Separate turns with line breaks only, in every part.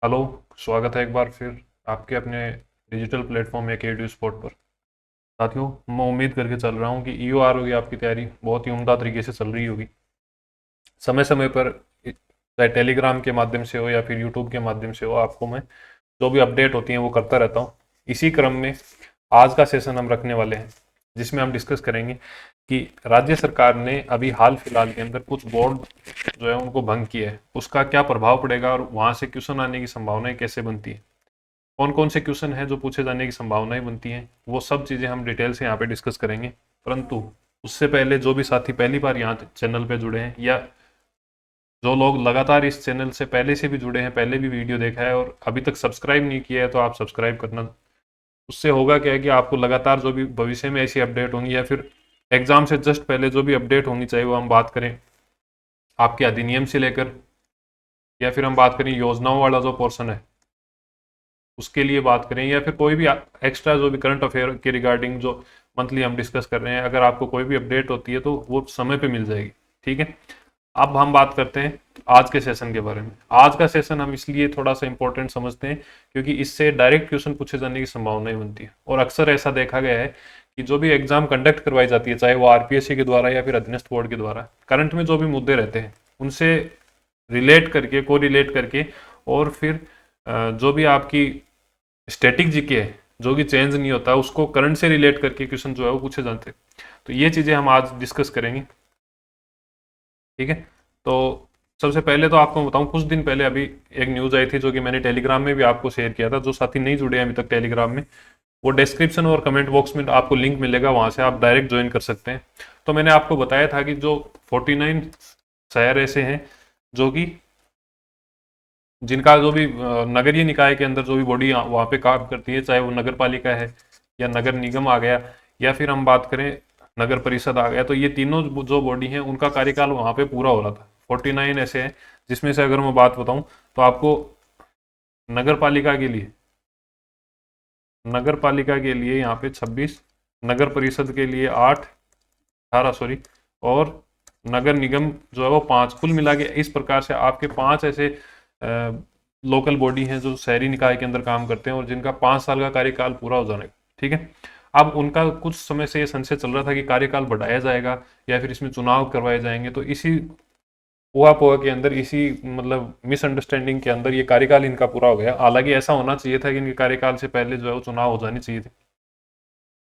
Hello. स्वागत है एक बार फिर आपके अपने डिजिटल प्लेटफॉर्म या के स्पोर्ट पर। साथियों, मैं उम्मीद करके चल रहा हूँ कि ईओआर होगी आपकी तैयारी बहुत ही उम्दा तरीके से चल रही होगी। समय समय पर चाहे टेलीग्राम के माध्यम से हो या फिर यूट्यूब के माध्यम से हो, आपको मैं जो भी अपडेट होती हैं वो करता रहता हूँ। इसी क्रम में आज का सेशन हम रखने वाले हैं, जिसमें हम डिस्कस करेंगे कि राज्य सरकार ने अभी हाल फिलहाल के अंदर कुछ बोर्ड जो है उनको भंग किया है, उसका क्या प्रभाव पड़ेगा और वहाँ से क्वेश्चन आने की संभावनाएं कैसे बनती है, कौन कौन से क्वेश्चन हैं जो पूछे जाने की संभावनाएं बनती हैं, वो सब चीज़ें हम डिटेल से यहाँ पे डिस्कस करेंगे। परंतु उससे पहले जो भी साथी पहली बार यहाँ चैनल पे जुड़े हैं या जो लोग लगातार इस चैनल से पहले से भी जुड़े हैं, पहले भी वीडियो देखा है और अभी तक सब्सक्राइब नहीं किया है, तो आप सब्सक्राइब करना। उससे होगा क्या है कि आपको लगातार जो भी भविष्य में ऐसी अपडेट होंगी या फिर एग्जाम से जस्ट पहले जो भी अपडेट होनी चाहिए, वो हम बात करें आपके अधिनियम से लेकर या फिर हम बात करें योजनाओं वाला जो पोर्शन है उसके लिए बात करें, या फिर कोई भी एक्स्ट्रा जो भी करंट अफेयर के रिगार्डिंग जो मंथली हम डिस्कस कर रहे हैं, अगर आपको कोई भी अपडेट होती है तो वो समय पे मिल जाएगी। ठीक है। अब हम बात करते हैं आज के सेशन के बारे में। आज का सेशन हम इसलिए थोड़ा सा इंपॉर्टेंट समझते हैं क्योंकि इससे डायरेक्ट क्वेश्चन पूछे जाने की संभावनाएं बनती है, और अक्सर ऐसा देखा गया है कि जो भी एग्जाम कंडक्ट करवाई जाती है, चाहे वो आरपीएससी के द्वारा या फिर अधीनस्थ बोर्ड के द्वारा, करंट में जो भी मुद्दे रहते हैं उनसे रिलेट करके, को रिलेट करके, और फिर जो भी आपकी स्टैटिक जीके है जो कि चेंज नहीं होता, उसको करंट से रिलेट करके क्वेश्चन जो है वो पूछे जाते हैं। तो ये चीज़ें हम आज डिस्कस करेंगे। ठीक है। तो सबसे पहले तो आपको बताऊं, कुछ दिन पहले अभी एक न्यूज़ आई थी जो कि मैंने टेलीग्राम में भी आपको शेयर किया था। जो साथी नहीं जुड़े हैं अभी तक टेलीग्राम में, वो डिस्क्रिप्शन और कमेंट बॉक्स में आपको लिंक मिलेगा, वहां से आप डायरेक्ट ज्वाइन कर सकते हैं। तो मैंने आपको बताया था कि जो 49 शहर ऐसे हैं जो कि जिनका जो भी नगरीय निकाय के अंदर जो भी बॉडी वहाँ पे काम करती है, चाहे वो नगर पालिका है या नगर निगम आ गया या फिर हम बात करें नगर परिषद आ गया, तो ये तीनों जो बॉडी हैं उनका कार्यकाल वहाँ पे पूरा हो रहा था। 49 ऐसे हैं, जिसमें से अगर मैं बात बताऊं तो आपको नगर पालिका के लिए यहाँ पे 26, नगर परिषद के लिए 8, 18 सॉरी, और नगर निगम जो है वो 5, कुल मिला के इस प्रकार से आपके 5 ऐसे लोकल बॉडी हैं जो शहरी निकाय के अंदर काम करते हैं और जिनका 5 साल का कार्यकाल पूरा हो जाने का। ठीक है। अब उनका कुछ समय से ये संशय चल रहा था कि कार्यकाल बढ़ाया जाएगा या फिर इसमें चुनाव करवाए जाएंगे, तो इसी ऊहापोह के अंदर, इसी मतलब मिसअंडरस्टैंडिंग के अंदर ये कार्यकाल इनका पूरा हो गया। हालांकि ऐसा होना चाहिए था कि इनके कार्यकाल से पहले जो है वो चुनाव हो जाने चाहिए थे,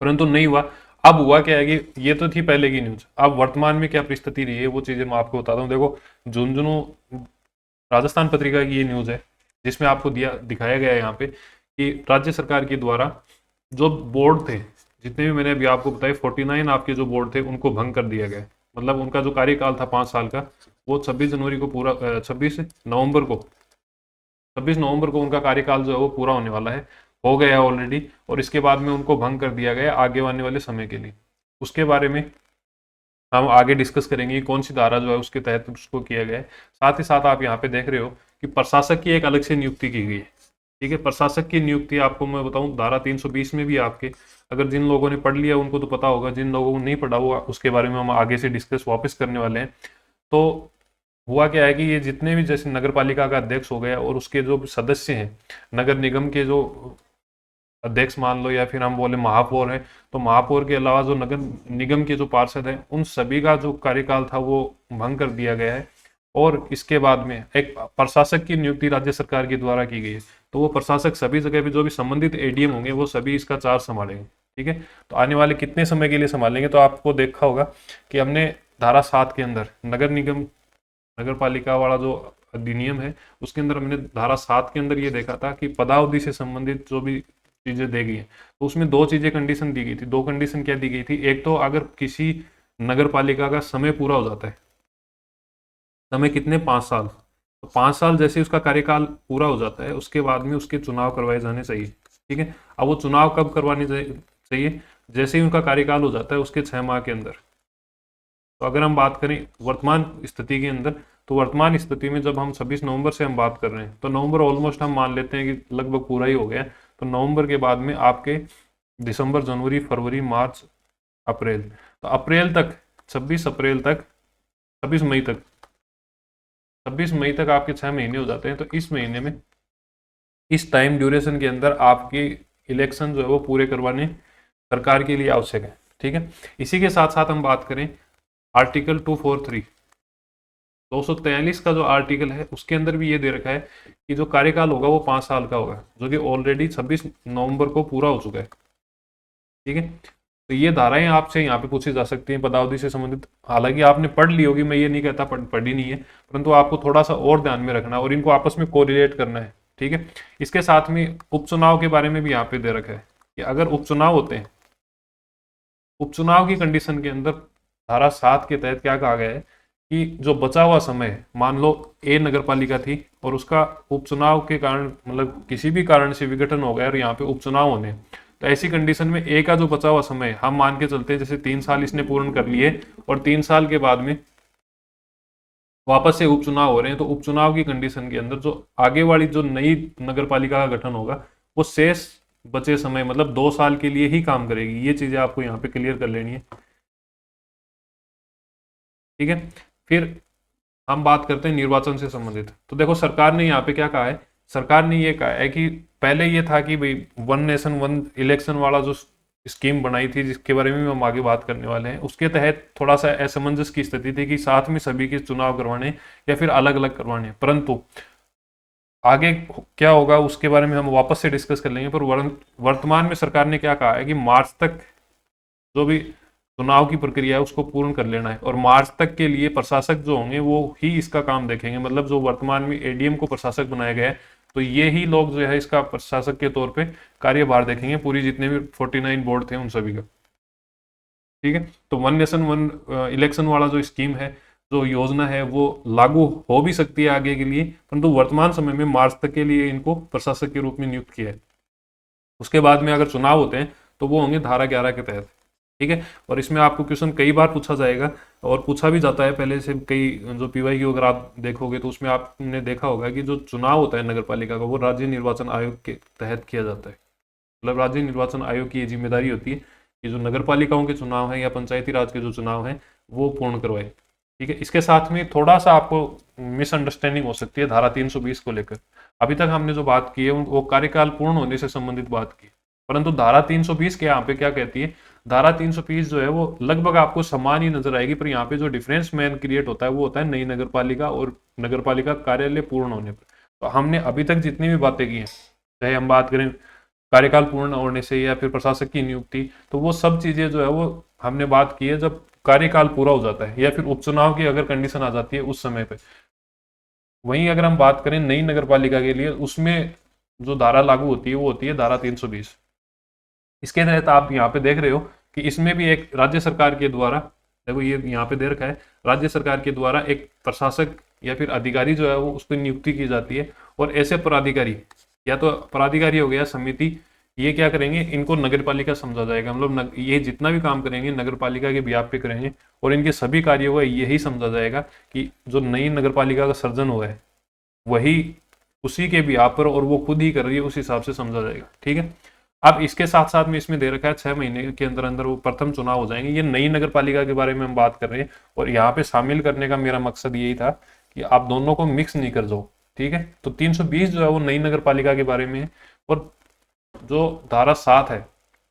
परंतु नहीं हुआ। अब हुआ क्या है कि ये तो थी पहले की न्यूज, अब वर्तमान में क्या परिस्थिति रही है वो चीजें मैं आपको बताता हूँ। देखो, झुंझुनू राजस्थान पत्रिका की ये न्यूज है, जिसमें आपको दिखाया गया है यहाँ पे कि राज्य सरकार के द्वारा जो बोर्ड थे, जितने भी मैंने अभी आपको बताए 49 आपके जो बोर्ड थे, उनको भंग कर दिया गया। मतलब उनका जो कार्यकाल था 5 साल का, वो 26 जनवरी को पूरा, 26 नवंबर को उनका कार्यकाल जो है वो पूरा होने वाला है, हो गया है ऑलरेडी, और इसके बाद में उनको भंग कर दिया गया आगे आने वाले समय के लिए। उसके बारे में हम आगे डिस्कस करेंगे कि कौन सी धारा जो है उसके तहत उसको किया गया है। साथ ही साथ आप यहाँ पे देख रहे हो कि प्रशासक की एक अलग से नियुक्ति की गई है। ठीक है। प्रशासक की नियुक्ति आपको मैं बताऊं धारा 320 में भी आपके, अगर जिन लोगों ने पढ़ लिया उनको तो पता होगा, जिन लोगों को नहीं पढ़ा हुआ उसके बारे में हम आगे से डिस्कस वापस करने वाले हैं। तो हुआ क्या है कि ये जितने भी, जैसे नगर पालिका का अध्यक्ष हो गया और उसके जो सदस्य हैं, नगर निगम के जो अध्यक्ष मान लो या फिर हम बोले महापौर है, तो महापौर के अलावा जो नगर निगम के जो पार्षद हैं, उन सभी का जो कार्यकाल था वो भंग कर दिया गया है। और इसके बाद में एक प्रशासक की नियुक्ति राज्य सरकार के द्वारा की गई है। तो वो प्रशासक सभी जगह पे जो भी संबंधित एडीएम होंगे वो सभी इसका चार्ज संभालेंगे। ठीक है। तो आने वाले कितने समय के लिए संभालेंगे, तो आपको देखा होगा कि हमने धारा 7 के अंदर नगर निगम, नगर पालिका वाला जो अधिनियम है, उसके अंदर हमने धारा 7 के अंदर ये देखा था कि पदावधि से संबंधित जो भी चीजें दी गई है, तो उसमें दो चीजें कंडीशन दी गई थी। दो कंडीशन क्या दी गई थी, एक तो अगर किसी नगर पालिका का समय पूरा हो जाता है, समय कितने, 5 साल, तो 5 साल जैसे उसका कार्यकाल पूरा हो जाता है उसके बाद में उसके चुनाव करवाए जाने चाहिए। ठीक है। अब वो चुनाव कब करवाने चाहिए, जैसे ही उनका कार्यकाल हो जाता है उसके 6 माह के अंदर। तो अगर हम बात करें वर्तमान स्थिति के अंदर, तो वर्तमान स्थिति में जब हम 26 नवंबर से हम बात कर रहे हैं, तो नवंबर ऑलमोस्ट हम मान लेते हैं कि लगभग पूरा ही हो गया। तो नवंबर के बाद में आपके दिसंबर, जनवरी, फरवरी, मार्च, अप्रैल, तो अप्रैल तक, 26 अप्रैल तक, 26 मई तक, 26 मई तक आपके 6 महीने हो जाते हैं। तो इस महीने में इस टाइम ड्यूरेशन के अंदर आपके इलेक्शन जो है वो पूरे करवाने सरकार के लिए आवश्यक है। ठीक है, इसी के साथ साथ हम बात करें आर्टिकल 243 243 का जो आर्टिकल है उसके अंदर भी ये दे रखा है कि जो कार्यकाल होगा वो 5 साल का होगा, जो कि ऑलरेडी 26 नवंबर को पूरा हो चुका है। ठीक है, तो ये धाराएं आपसे यहाँ पे पूछी जा सकती हैं पदावधि से संबंधित। हालांकि आपने पढ़ ली होगी, मैं ये नहीं कहता पढ़ी नहीं है, परंतु आपको थोड़ा सा और ध्यान में रखना है और इनको आपस में कोरिलेट करना है। ठीक है, इसके साथ में उपचुनाव के बारे में भी यहाँ पे दे रखा है कि अगर उपचुनाव होते हैं, उपचुनाव की कंडीशन के अंदर धारा 7 के तहत क्या कहा गया है कि जो बचा हुआ समय है, मान लो ए नगर पालिका थी और उसका उपचुनाव के कारण मतलब किसी भी कारण से विघटन हो गया और यहाँ पे उपचुनाव होने हैं, तो ऐसी कंडीशन में ए का जो बचा हुआ समय है, हम मान के चलते हैं जैसे 3 साल इसने पूर्ण कर लिए और 3 साल के बाद में वापस से उपचुनाव हो रहे हैं, तो उपचुनाव की कंडीशन के अंदर जो आगे वाली जो नई नगर पालिका का गठन होगा वो शेष बचे समय मतलब 2 साल के लिए ही काम करेगी। ये चीजें आपको यहाँ पे क्लियर कर लेनी है। ठीक है, फिर हम बात करते हैं निर्वाचन से संबंधित। तो देखो सरकार ने यहाँ पे क्या कहा है, सरकार ने ये कहा है कि पहले ये था कि भाई 1 नेशन 1 इलेक्शन वाला जो स्कीम बनाई थी, जिसके बारे में हम आगे बात करने वाले हैं, उसके तहत थोड़ा सा असमंजस की स्थिति थी कि साथ में सभी के चुनाव करवाने या फिर अलग अलग करवाने, परंतु आगे क्या होगा उसके बारे में हम वापस से डिस्कस कर लेंगे। पर वर्तमान में सरकार ने क्या कहा है कि मार्च तक जो भी चुनाव की प्रक्रिया है उसको पूर्ण कर लेना है और मार्च तक के लिए प्रशासक जो होंगे वो ही इसका काम देखेंगे। मतलब जो वर्तमान में एडीएम को प्रशासक बनाया गया है, तो ये ही लोग जो है इसका प्रशासक के तौर पे कार्यभार देखेंगे, पूरी जितने भी 49 बोर्ड थे उन सभी का। ठीक है, तो 1 नेशन 1 इलेक्शन वाला जो स्कीम है, जो योजना है, वो लागू हो भी सकती है आगे के लिए, परंतु वर्तमान समय में मार्च तक के लिए इनको प्रशासक के रूप में नियुक्त किया है। उसके बाद में अगर चुनाव होते हैं तो वो होंगे धारा 11 के तहत। ठीक है, और इसमें आपको क्वेश्चन कई बार पूछा जाएगा और पूछा भी जाता है पहले से कई, जो पीवाईक्यू अगर आप देखोगे तो उसमें आपने देखा होगा कि जो चुनाव होता है नगर पालिका का वो राज्य निर्वाचन आयोग के तहत किया जाता है। मतलब राज्य निर्वाचन आयोग की ये जिम्मेदारी होती है कि जो नगर पालिकाओं के चुनाव हैं या पंचायती राज के जो चुनाव हैं वो पूर्ण करवाए। ठीक है, इसके साथ में थोड़ा सा आपको मिसअंडरस्टैंडिंग हो सकती है धारा 320 को लेकर। अभी तक हमने जो बात की है वो कार्यकाल पूर्ण होने से संबंधित बात की, परंतु धारा 320 के यहाँ पे क्या कहती है, धारा 320 जो है वो लगभग आपको समान ही नजर आएगी, पर यहाँ पे जो डिफरेंस मैन क्रिएट होता है वो होता है नई नगर पालिका और नगर पालिका कार्यालय पूर्ण होने पर। तो हमने अभी तक जितनी भी बातें की हैं, चाहे हम बात करें कार्यकाल पूर्ण होने से या फिर प्रशासक की नियुक्ति, तो वो सब चीजें जो है वो हमने बात की है जब कार्यकाल पूरा हो जाता है या फिर उपचुनाव की अगर कंडीशन आ जाती है उस समय पे। वहीं अगर हम बात करें नई नगर पालिका के लिए, उसमें जो धारा लागू होती है वो होती है धारा 320। इसके तहत आप यहाँ पे देख रहे हो कि इसमें भी एक राज्य सरकार के द्वारा, देखो ये यहाँ पे दे रखा है, राज्य सरकार के द्वारा एक प्रशासक या फिर अधिकारी जो है वो उसकी नियुक्ति की जाती है। और ऐसे पदाधिकारी, या तो पदाधिकारी हो गया समिति, ये क्या करेंगे, इनको नगर पालिका समझा जाएगा। मतलब ये जितना भी काम करेंगे नगर पालिका के ब्याप पे करेंगे और इनके सभी कार्यों का यही समझा जाएगा कि जो नई नगर पालिका का सर्जन हुआ है वही उसी के ब्याप पर और वो खुद ही कर रही है, उस हिसाब से समझा जाएगा। ठीक है, अब इसके साथ साथ में इसमें दे रखा है 6 महीने के अंदर अंदर वो प्रथम चुनाव हो जाएंगे। ये नई नगर पालिका के बारे में हम बात कर रहे हैं और यहाँ पे शामिल करने का मेरा मकसद यही था कि आप दोनों को मिक्स नहीं कर दो। ठीक है, तो 320 जो है वो नई नगर पालिका के बारे में है और जो धारा 7 है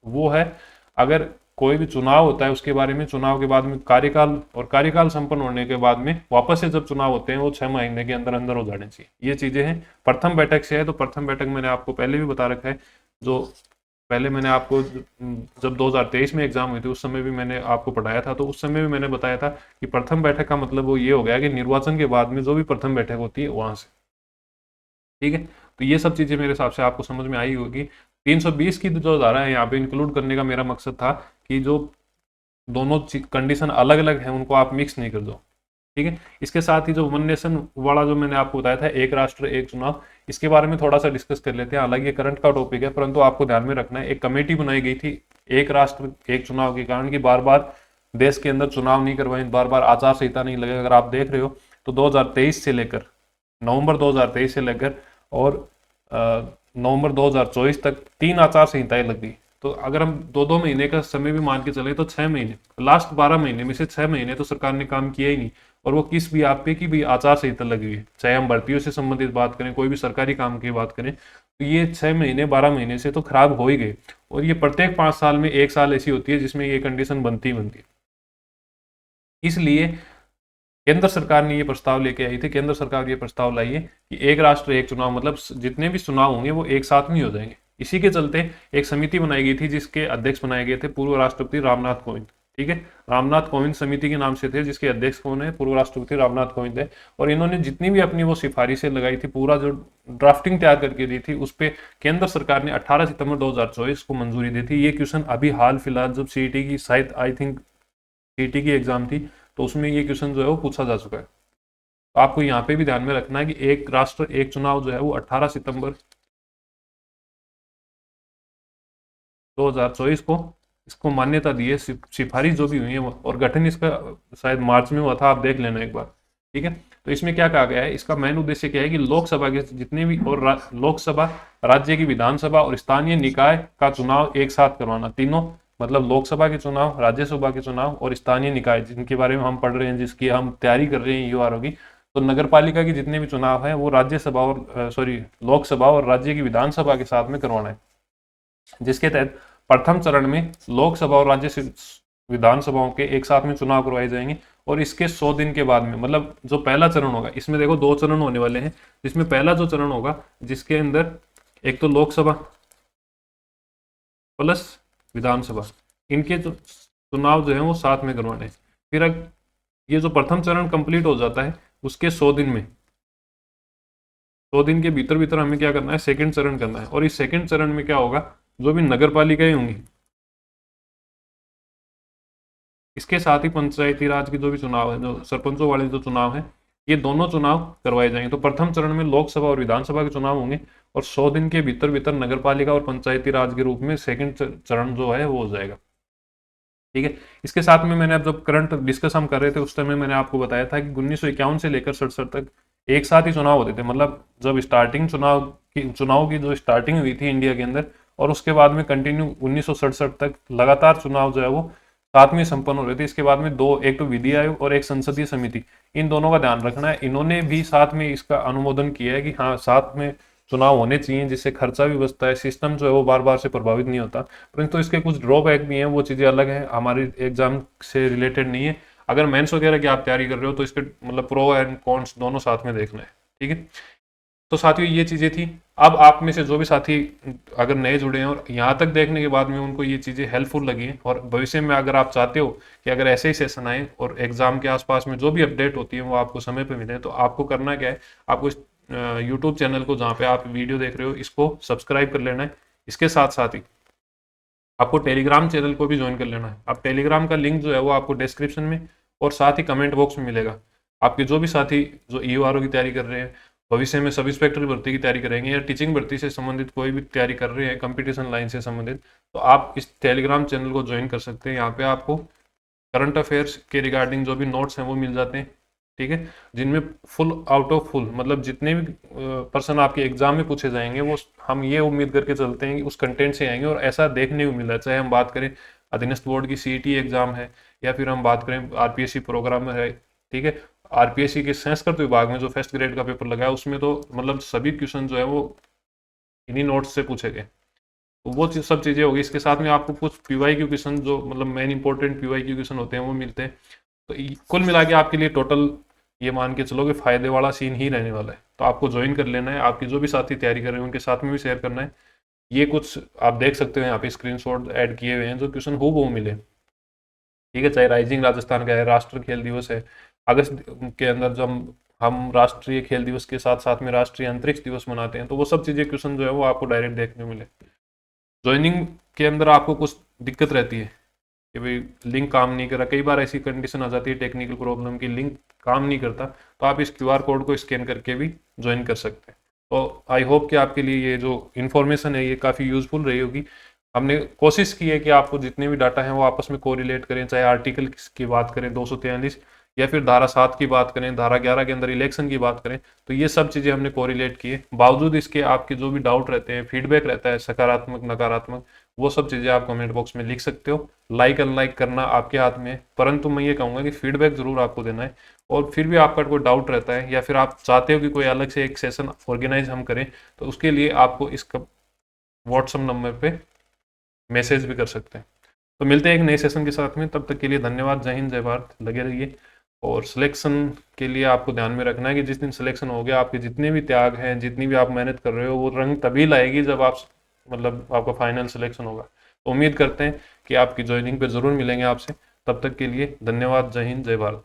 वो है अगर कोई भी चुनाव होता है उसके बारे में, चुनाव के बाद में कार्यकाल और कार्यकाल संपन्न होने के बाद में वापस से जब चुनाव होते हैं वो 6 महीने के अंदर अंदर हो जाने चाहिए। ये चीजें हैं। प्रथम बैठक से है, तो प्रथम बैठक मैंने आपको पहले भी बता रखा है, जो पहले मैंने आपको जब 2023 में एग्जाम हुई थी उस समय भी मैंने आपको पढ़ाया था, तो उस समय भी मैंने बताया था कि प्रथम बैठक का मतलब वो ये हो गया कि निर्वाचन के बाद में जो भी प्रथम बैठक होती है वहां से। ठीक है, तो ये सब चीजें मेरे हिसाब से आपको समझ में आई होगी। 320 की जो धारा है यहाँ पे इंक्लूड करने का मेरा मकसद था कि जो दोनों कंडीशन अलग अलग है उनको आप मिक्स नहीं कर दो। ठीक है, इसके साथ ही जो 1 नेशन वाला जो मैंने आपको बताया था, एक राष्ट्र एक चुनाव, इसके बारे में थोड़ा सा डिस्कस कर लेते हैं। हालांकि ये करंट का टॉपिक है, परंतु आपको ध्यान में रखना है एक कमेटी बनाई गई थी एक राष्ट्र एक चुनाव के कारण कि बार बार देश के अंदर चुनाव नहीं करवाए, बार बार आचार संहिता नहीं लगे। अगर आप देख रहे हो तो 2023 से लेकर नवंबर 2023 से लेकर और नवंबर 2024 तक 3 आचार संहिताएं लग गई। तो अगर हम 2-2 महीने का समय भी मान के चले तो 6 महीने, लास्ट 12 महीने में से 6 महीने तो सरकार ने काम किया ही नहीं और वो किस भी आप पे की भी आचार संहिता लगी हुई है, चाहे हम भर्तियों से संबंधित बात करें, कोई भी सरकारी काम की बात करें, तो ये 6 महीने 12 महीने से तो खराब हो ही गए। और ये प्रत्येक 5 साल में एक साल ऐसी होती है जिसमें ये कंडीशन बनती ही बनती है। इसलिए केंद्र सरकार ने ये प्रस्ताव लेके आई थी, केंद्र सरकार ये प्रस्ताव लाई है कि एक राष्ट्र एक चुनाव, मतलब जितने भी चुनाव होंगे वो एक साथ में हो जाएंगे। इसी के चलते एक समिति बनाई गई थी जिसके अध्यक्ष बनाए गए थे पूर्व राष्ट्रपति रामनाथ कोविंद। ठीक है, रामनाथ कोविंद समिति के नाम से थे, जिसके अध्यक्ष कौन है, पूर्व राष्ट्रपति रामनाथ कोविंद है। और इन्होंने जितनी भी अपनी वो सिफारिशें लगाई थी, पूरा जो ड्राफ्टिंग तैयार करके दी थी, उस पर केंद्र सरकार ने 18 सितंबर 2024 को मंजूरी दी थी। ये क्वेश्चन अभी हाल फिलहाल जब सीईटी की, शायद आई थिंक सीईटी की एग्जाम थी, तो उसमें ये क्वेश्चन जो है वो पूछा जा चुका है। तो आपको यहाँ पे भी ध्यान में रखना है कि एक राष्ट्र एक चुनाव जो है वो 18 सितंबर 2024 को इसको मान्यता दी है। सिफारिश जो भी हुई है और गठन इसका शायद मार्च में हुआ था, आप देख लेना एक बार। ठीक है, तो इसमें क्या कहा गया है, इसका मेन उद्देश्य क्या है कि लोकसभा के जितने भी और लोकसभा, राज्य की विधानसभा और स्थानीय निकाय का चुनाव एक साथ करवाना। तीनों, मतलब लोकसभा के चुनाव, राज्यसभा के चुनाव और स्थानीय निकाय, जिनके बारे में हम पढ़ रहे हैं, जिसकी हम तैयारी कर रहे हैं यूआरओ की। तो नगर पालिका के जितने भी चुनाव है वो राज्यसभा और सॉरी लोकसभा और राज्य की विधानसभा के साथ में करवाना है। जिसके तहत प्रथम चरण में लोकसभा और राज्य विधानसभाओं के एक साथ में चुनाव करवाए जाएंगे। और इसके 100 दिन के बाद में, मतलब जो पहला चरण होगा, इसमें देखो 2 चरण होने वाले हैं, जिसमें पहला जो चरण होगा जिसके अंदर एक तो लोकसभा प्लस विधानसभा, इनके जो चुनाव जो है वो साथ में करवाने हैं। फिर ये जो प्रथम चरण कंप्लीट हो जाता है उसके 100 दिन में, 100 दिन के भीतर भीतर हमें क्या करना है, सेकंड चरण करना है। और इस सेकंड चरण में क्या होगा, जो भी नगर पालिकाएं होंगी, इसके साथ ही पंचायती राज के जो भी चुनाव है, जो सरपंचों वाले जो चुनाव है, ये दोनों चुनाव करवाए जाएंगे। तो प्रथम चरण में लोकसभा और विधानसभा के चुनाव होंगे और 100 दिन के भीतर भीतर नगर पालिका और पंचायती राज के रूप में सेकंड चरण जो है वो हो जाएगा। ठीक है, इसके साथ में मैंने अब जब करंट डिस्कस हम कर रहे थे उस समय मैंने आपको बताया था कि 1951 से लेकर 67 तक एक साथ ही चुनाव होते थे। मतलब जब स्टार्टिंग चुनाव की जो स्टार्टिंग हुई थी इंडिया के अंदर, और उसके बाद में कंटिन्यू 1967 तक लगातार चुनाव जो है वो साथ में संपन्न हो रहे थे। इसके बाद में दो, एक तो विधि आयोग और एक संसदीय समिति, इन दोनों का ध्यान रखना है। इन्होंने भी साथ में इसका अनुमोदन किया है कि हाँ साथ में चुनाव होने चाहिए, जिससे खर्चा भी बचता है, सिस्टम जो है वो बार बार से प्रभावित नहीं होता। परंतु इसके कुछ ड्रॉबैक भी हैं, वो चीज़ें अलग हैं, हमारे एग्जाम से रिलेटेड नहीं है। अगर मेंस वगैरह की आप तैयारी कर रहे हो तो इसके मतलब प्रो एंड कॉन्स दोनों साथ में देखना है। ठीक है, तो साथियों ये चीज़ें थी। अब आप में से जो भी साथी अगर नए जुड़े हैं और यहाँ तक देखने के बाद में उनको ये चीज़ें हेल्पफुल लगी हैं, और भविष्य में अगर आप चाहते हो कि अगर ऐसे ही सेशन आए और एग्जाम के आसपास में जो भी अपडेट होती है वो आपको समय पर मिले, तो आपको करना क्या है, आपको इस यूट्यूब चैनल को जहाँ पे आप वीडियो देख रहे हो इसको सब्सक्राइब कर लेना है। इसके साथ साथ ही आपको टेलीग्राम चैनल को भी ज्वाइन कर लेना है। अब टेलीग्राम का लिंक जो है वो आपको डिस्क्रिप्शन में और साथ ही कमेंट बॉक्स में मिलेगा। आपके जो भी साथी जो ईओआरओ की तैयारी कर रहे हैं, भविष्य में सब इंस्पेक्टर भर्ती की तैयारी करेंगे या टीचिंग भर्ती से संबंधित कोई भी तैयारी कर रहे हैं, कंपटीशन लाइन से संबंधित, तो आप इस टेलीग्राम चैनल को ज्वाइन कर सकते हैं। यहाँ पे आपको करंट अफेयर्स के रिगार्डिंग जो भी नोट्स हैं वो मिल जाते हैं। ठीक है, जिनमें फुल आउट ऑफ फुल, मतलब जितने भी पर्सन आपके एग्जाम में पूछे जाएंगे वो हम ये उम्मीद करके चलते हैं कि उस कंटेंट से आएंगे। और ऐसा देखने को मिला है, चाहे हम बात करें अधीनस्थ बोर्ड की सीईटी एग्जाम है या फिर हम बात करें आरपीएससी प्रोग्राम में है। ठीक है, आरपीएससी के संस्कृत विभाग में जो फर्स्ट ग्रेड का पेपर लगा है उसमें तो मतलब सभी क्वेश्चन जो है वो इन्हीं नोट्स से पूछे गए। तो वो सब चीज़ें होगी। इसके साथ में आपको कुछ पीवाईक्यू क्वेश्चन जो मतलब मेन इंपॉर्टेंट पीवाईक्यू क्वेश्चन होते हैं वो मिलते हैं। तो कुल मिला के आपके लिए टोटल ये मान के चलो कि फायदे वाला सीन ही रहने वाला है। तो आपको ज्वाइन कर लेना है, आपकी जो भी साथी तैयारी कर रहे हैं उनके साथ में भी शेयर करना है। ये कुछ आप देख सकते हो यहाँ पे स्क्रीनशॉट ऐड किए हुए हैं जो क्वेश्चन हूबहू मिले। ठीक है, चाहे राइजिंग राजस्थान का है, राष्ट्र खेल दिवस है, अगस्त के अंदर जब हम राष्ट्रीय खेल दिवस के साथ साथ में राष्ट्रीय अंतरिक्ष दिवस मनाते हैं, तो वो सब चीज़ें क्वेश्चन जो है वो आपको डायरेक्ट देखने मिले। ज्वाइनिंग के अंदर आपको कुछ दिक्कत रहती है कि भाई लिंक काम नहीं कर रहा, कई बार ऐसी कंडीशन आ जाती है टेक्निकल प्रॉब्लम की, लिंक काम नहीं करता, तो आप इस क्यूआर कोड को स्कैन करके भी ज्वाइन कर सकते हैं। तो आई होप कि आपके लिए ये जो इन्फॉर्मेशन है ये काफ़ी यूजफुल रही होगी। हमने कोशिश की है कि आपको जितने भी डाटा हैं वो आपस में कोरिलेट करें, चाहे आर्टिकल की बात करें 243 या फिर धारा 7 की बात करें, धारा 11 के अंदर इलेक्शन की बात करें, तो ये सब चीज़ें हमने कोरिलेट की है। बावजूद इसके आपके जो भी डाउट रहते हैं, फीडबैक रहता है सकारात्मक नकारात्मक, वो सब चीज़ें आप कमेंट बॉक्स में लिख सकते हो। लाइक अनलाइक करना आपके हाथ में है, परंतु मैं ये कहूँगा कि फीडबैक जरूर आपको देना है। और फिर भी आपका कोई डाउट रहता है या फिर आप चाहते हो कि कोई अलग से एक सेशन ऑर्गेनाइज हम करें, तो उसके लिए आपको इसका व्हाट्सअप नंबर पे मैसेज भी कर सकते हैं। तो मिलते हैं एक नए सेशन के साथ में, तब तक के लिए धन्यवाद। जय हिंद, जय भारत, लगे रहिए। और सिलेक्शन के लिए आपको ध्यान में रखना है कि जिस दिन सिलेक्शन हो गया, आपके जितने भी त्याग हैं, जितनी भी आप मेहनत कर रहे हो, वो रंग तभी लाएगी जब आप मतलब आपका फाइनल सिलेक्शन होगा। तो उम्मीद करते हैं कि आपकी ज्वाइनिंग पे ज़रूर मिलेंगे आपसे। तब तक के लिए धन्यवाद। जय हिंद, जय भारत।